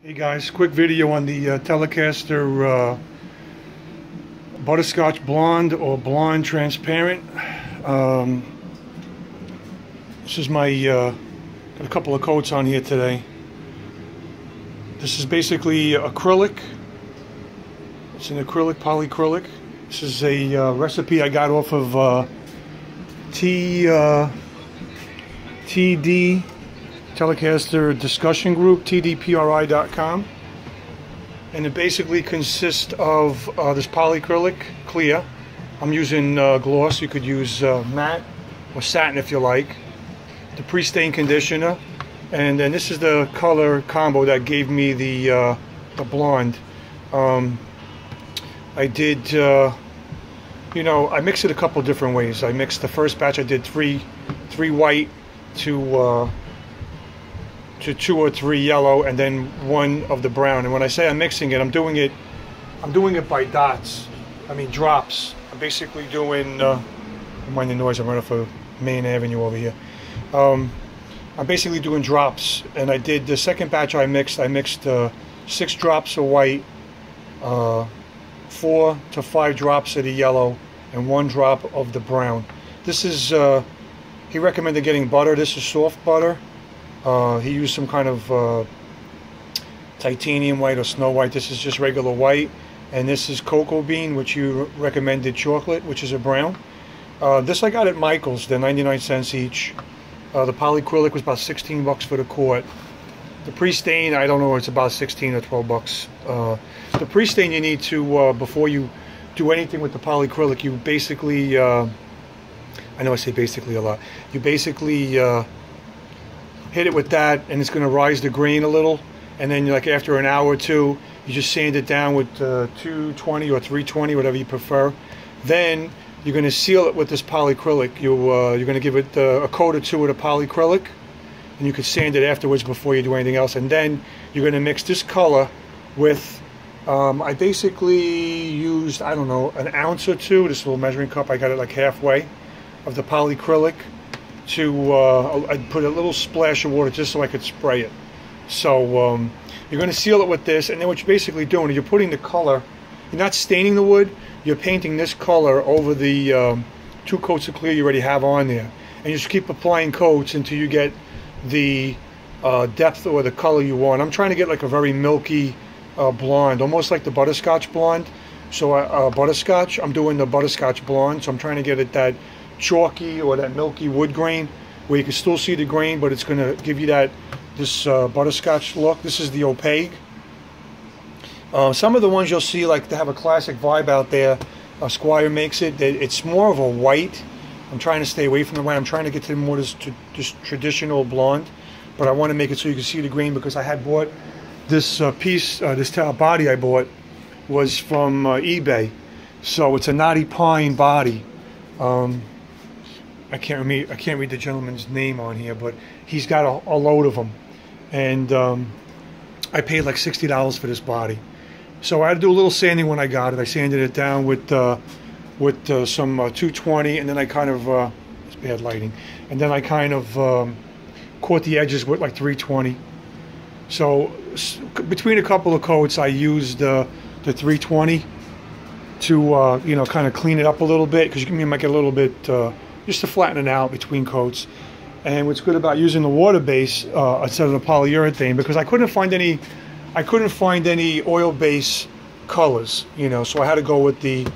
Hey guys, quick video on the Telecaster Butterscotch Blonde or Blonde Transparent. This is my, got a couple of coats on here today. This is basically acrylic. It's an acrylic, polyacrylic. This is a recipe I got off of TD Telecaster discussion group, tdpri.com, and it basically consists of this polyacrylic clear. I'm using gloss. You could use matte or satin if you like. The pre-stain conditioner, and then this is the color combo that gave me the blonde. I did, you know, I mixed it a couple different ways. I mixed the first batch. I did three white to 2 or 3 yellow, and then 1 of the brown. And when I say I'm mixing it, I'm doing it by dots. I mean drops. I'm basically doing. Mind the noise. I'm right off of Main Avenue over here. I'm basically doing drops, and I did the second batch. I mixed 6 drops of white, 4 to 5 drops of the yellow, and 1 drop of the brown. This is. He recommended getting butter. This is soft butter. He used some kind of titanium white or snow white. This is just regular white, and this is cocoa bean, which you recommended chocolate, which is a brown. This I got at Michael's. They're 99 cents each. The polyacrylic was about 16 bucks for the quart. The pre-stain, I don't know, it's about 16 or 12 bucks. The pre-stain you need to, before you do anything with the polyacrylic, you basically, I know I say basically a lot, you basically hit it with that, and it's going to rise the grain a little, and then like after an hour or two you just sand it down with 220 or 320, whatever you prefer. Then you're going to seal it with this polyacrylic. You're going to give it a coat or two of the polyacrylic, and you can sand it afterwards before you do anything else. And then you're going to mix this color with I basically used, I don't know, an ounce or two, this little measuring cup, I got it like halfway, of the polyacrylic. I put a little splash of water just so I could spray it. So you're going to seal it with this, and then what you're basically doing is you're putting the color, you're not staining the wood, you're painting this color over the 2 coats of clear you already have on there. And you just keep applying coats until you get the depth or the color you want. I'm trying to get like a very milky blonde, almost like the butterscotch blonde. So butterscotch, I'm doing the butterscotch blonde, so I'm trying to get it that chalky or that milky wood grain where you can still see the grain, but it's going to give you this butterscotch look. This is the opaque. Some of the ones you'll see, like, they have a classic vibe out there. Squire makes it. It's more of a white. I'm trying to stay away from the white. I'm trying to get to more this traditional blonde, but I want to make it so you can see the grain, because I had bought this piece, this body I bought was from eBay. So it's a knotty pine body. I can't read the gentleman's name on here, but he's got a load of them, and I paid like $60 for this body. So I had to do a little sanding when I got it. I sanded it down with some 220, and then I kind of it's bad lighting, and then I kind of caught the edges with like 320. So between a couple of coats, I used the 320 to you know, kind of clean it up a little bit, because you might get a little bit just to flatten it out between coats. And what's good about using the water base instead of the polyurethane, because I couldn't find any oil base colors, you know, so I had to go with the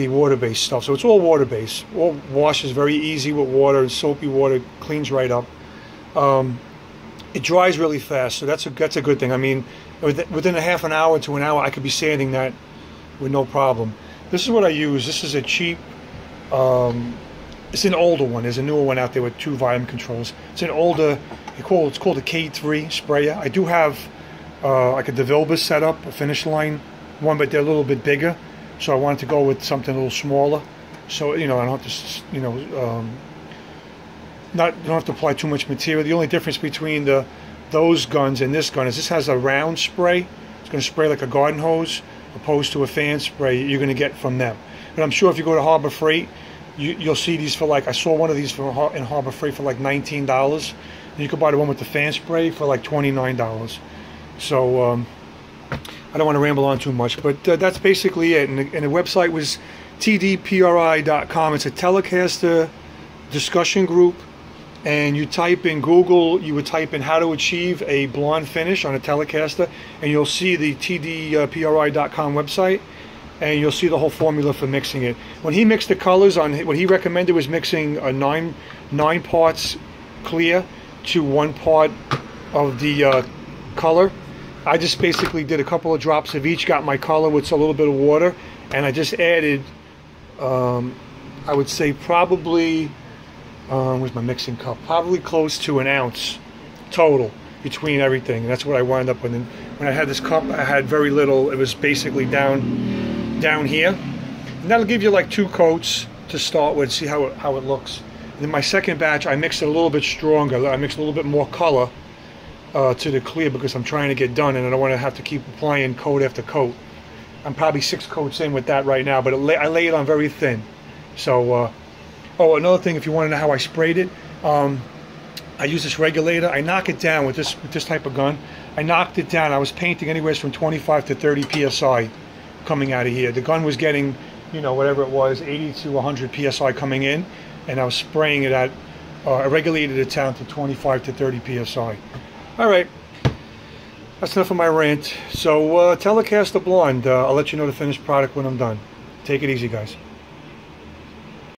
water base stuff. So it's all water base. All washes very easy with water, and soapy water cleans right up. It dries really fast, so that's a good thing. I mean, within a half an hour to an hour, I could be sanding that with no problem. This is what I use. This is a cheap, it's an older one. There's a newer one out there with 2 volume controls. It's an older, it's called a K3 sprayer. I do have like a DeVilbiss setup, a Finish Line one, but they're a little bit bigger. So I wanted to go with something a little smaller. So, you know, I don't have to, you know, don't have to apply too much material. The only difference between those guns and this gun is this has a round spray. It's going to spray like a garden hose, opposed to a fan spray you're going to get from them. But I'm sure if you go to Harbor Freight, you'll see these for like, I saw one of these in Harbor Freight for like $19. And you could buy the one with the fan spray for like $29. So I don't want to ramble on too much, but that's basically it. And the website was tdpri.com. It's a Telecaster discussion group. And you type in Google, you would type in how to achieve a blonde finish on a Telecaster, and you'll see the tdpri.com website, and you'll see the whole formula for mixing it. When he mixed the colors, what he recommended was mixing a nine parts clear to 1 part of the color. I just basically did a couple of drops of each, got my color with a little bit of water, and I just added, I would say probably, where's my mixing cup? Probably close to an ounce total between everything. And that's what I wound up with. And when I had this cup, I had very little. It was basically down here. And that'll give you like 2 coats to start with, see how it looks. And then my second batch, I mixed it a little bit stronger. I mixed a little bit more color to the clear because I'm trying to get done, and I don't want to have to keep applying coat after coat. I'm probably 6 coats in with that right now, but I lay it on very thin. So. Oh, another thing, if you want to know how I sprayed it, I use this regulator. I knock it down with this type of gun. I knocked it down. I was painting anywhere from 25 to 30 psi coming out of here. The gun was getting, you know, whatever it was, 80 to 100 psi coming in, and I was spraying it at, I regulated it down to 25 to 30 psi. All right, that's enough of my rant. So Telecaster Blonde, I'll let you know the finished product when I'm done. Take it easy, guys.